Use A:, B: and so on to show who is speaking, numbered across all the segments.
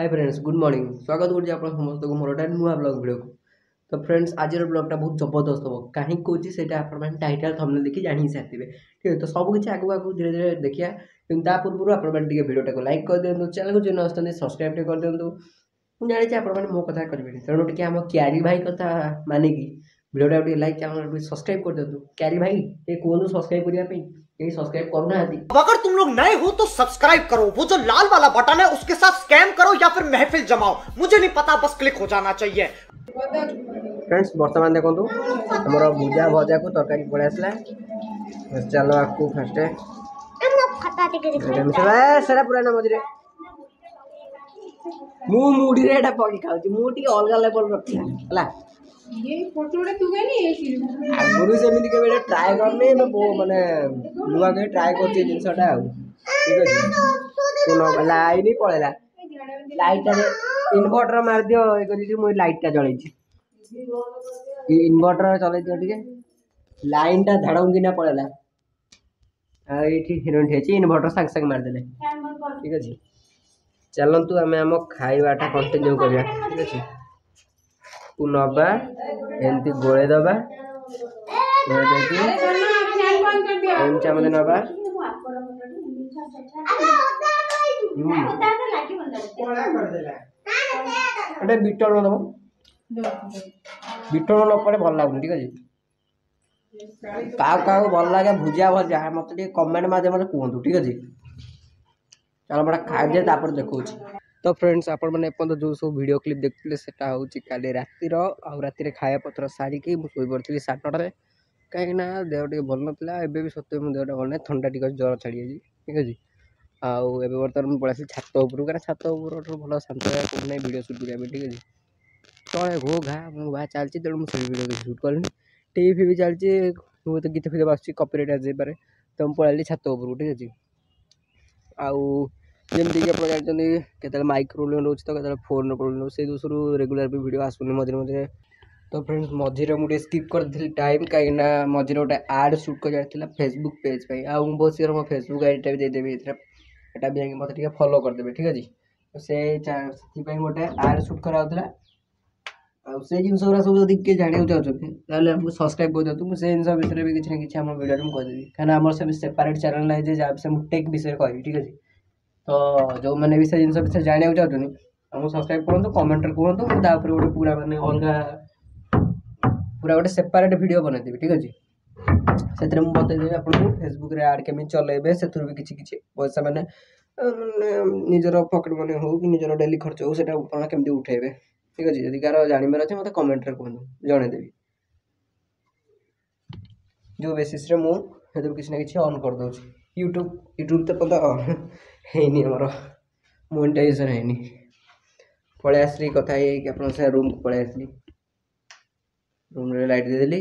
A: Hi friends good morning स्वागत करुँच आप समस्त को मोर नुआ ब्लॉग वीडियो को। तो फ्रेंड्स आज ब्लॉगटा बहुत जबरदस्त हम कहीं कौन से टाइटल थंबनेल देखी जानी सारी ठीक है। तो सब किसी आगू आगू धीरे धीरे देखिए कि पूर्व आपटे भिडियोटा को लाइक कर दिखाँ चैनल को जो न आसते सब्सक्राइब कर दिखाँ। मुझे जानी आप मो कथा करेंगे तेणु टी आम क्यारी भाई कथा मानिकी भिडियोटा लाइक चैनल सब्सक्राइब कर दिखाँ। क्यारी भाई ये कहूँ सब्सक्राइब करने यही सब्सक्राइब करूना।
B: अगर तुम लोग नए हो तो सब्सक्राइब करो, वो जो लाल वाला बटन है उसके साथ स्कैम करो या फिर महफिल जमाओ, मुझे नहीं पता, बस क्लिक हो जाना चाहिए।
A: फ्रेंड्स बर्तमान देखो आमर भुजा भजा को तरकारी पड़े आसला चलो आपको फास्ट पुराना मझे मुड़ी रे पकड़ी खाऊँ मुझे अलग लेवल रखा आगुरी सेमती के ट्राए करनी मानने नुआ के ट्राए कर जिनसटा ठीक अच्छे लाइन पलैला लाइट इनवर्टर मार दियो मुझे लाइटा जल इनवर्टर चल दियो लाइन टा धाड़ू कि पलैला ये इनवर्टर सागे सागे मारदे ठीक अच्छे। चलतु आम आम खावाटा कंटिन्यू करिया ठीक अच्छे नवा एमती गोले दबा चामच नवा बिटल दब बिटल न पड़े भल लगुन ठीक अच्छे। क्या भल लगे भुजिया भजा मत कमेंट माध्यम कहतु ठीक अच्छे। चलो बड़ा खाई तापर देखा। तो फ्रेंड्स आपण मैंने जो सब वीडियो क्लिप देखते से काली रातिर राति खाया पत्र सारिकी शोई पड़ी 9:30 कहीं देह टे भल ना एवं भी सत्य मो देहटा भल ना थंडा टी ज्वर छाड़ी ठीक अच्छे। आउ बर्तमान पलि छात उपरू क्या छात भल शांत नहीं वीडियो सुट करेंगे ठीक अच्छे। तले घो घा मो घा चलती तेणु मुझे वीडियो सुट करें टीवी भी चलती तो गीत फीत बास कॉपीराइट आसपे तो मुझे पलि छात उपरू ठीक अच्छे। आउ जमीक आप जानते केतल माइक प्रोब्लेम रोचे तो केतल फोन प्रोब्लेम से दोषरू रेगुलर भी वीडियो आसुनि मझे मझे। तो फ्रेंड्स मझे मुझे स्किप कर टाइम कहीं मझे गोटे आड सुट कर फेसबुक पेज पे आउ बहुत शीघ्र मो फेसबुक आईडी भी देदेवी एटा भी मत फॉलो करदेवे ठीक अच्छे। तो से गोटे आड सुट कराला से जिनस गुरा सब जब किए जाना चाहते सब्सक्राइब कर दिखाँ मुझे जिन विषय भी किसी ना कि वीडियो में कहदेवी कहीं आम सेपरेट चैनल ना टेक विषय कह ठीक अच्छे। तो जो मैंने भी से जिन विषय जाना चाहते आमको सब्सक्राइब करूँ कमेंट कहतु गोटे पूरा मानने अलग पूरा गोटे सेपरेट वीडियो बनईदेवी ठीक अच्छे। से बतईदेवी आपको फेसबुक रे आड केमी चलेबे से भी किसी पैसा मैंने निजर पकेट मनी हो कि निजर डेली खर्च हो केमती उठेबे ठीक अच्छे। जदि कार जानवर अच्छे मतलब कमेंट कहतु जनईदेवी जो बेसीस मुझे किसी ना कि ऑन कर दूसरी यूट्यूब तो पता है मोनेटाइजेशन है पलि आसली कथा आप रूम को पलि आसली रूम रे लाइट देदेली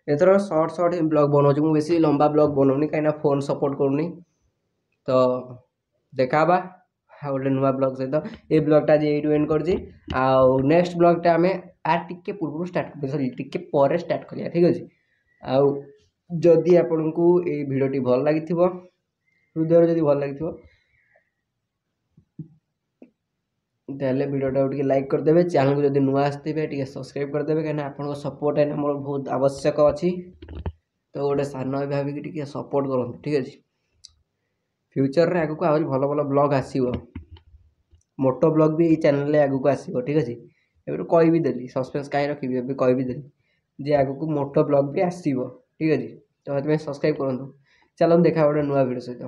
A: एथर सर्ट सर्ट ब्लॉग बनाऊँ मुझे बेसी लंबा ब्लॉग बनाऊनी कहीं फोन सपोर्ट करूनी। तो देखा गोटे नुआ ब्लॉग सहित ये ब्लॉगटा आज ये एंड कर नेक्स्ट ब्लॉगटा आम टे पूर्व स्टार्ट टे पर स्टार्ट करिया ठीक अच्छे। आउ जदि आपन को ये भिडियोटी भल लगी हृदय जदि भल लगी तेल भिडियोटा लाइक करदे चैनल को जब नुआ आसते सब्सक्राइब करदे कहीं आप सपोर्ट है मोर बहुत आवश्यक अच्छी। तो गोटे सान भाविक सपोर्ट करूँ ठीक अच्छे। फ्यूचर रे आगू आज भल भल ब्लॉग आसो मोटो ब्लॉग भी चैनल आगू आसो ठीक अच्छे। एवं कही देली सस्पेंस कहीं रखी कही देली जे आगू मोटो ब्लॉग भी आसो ठीक अच्छे। तो सब्सक्राइब करूँ चलो देखा गोटे नुआ वीडियो सहित।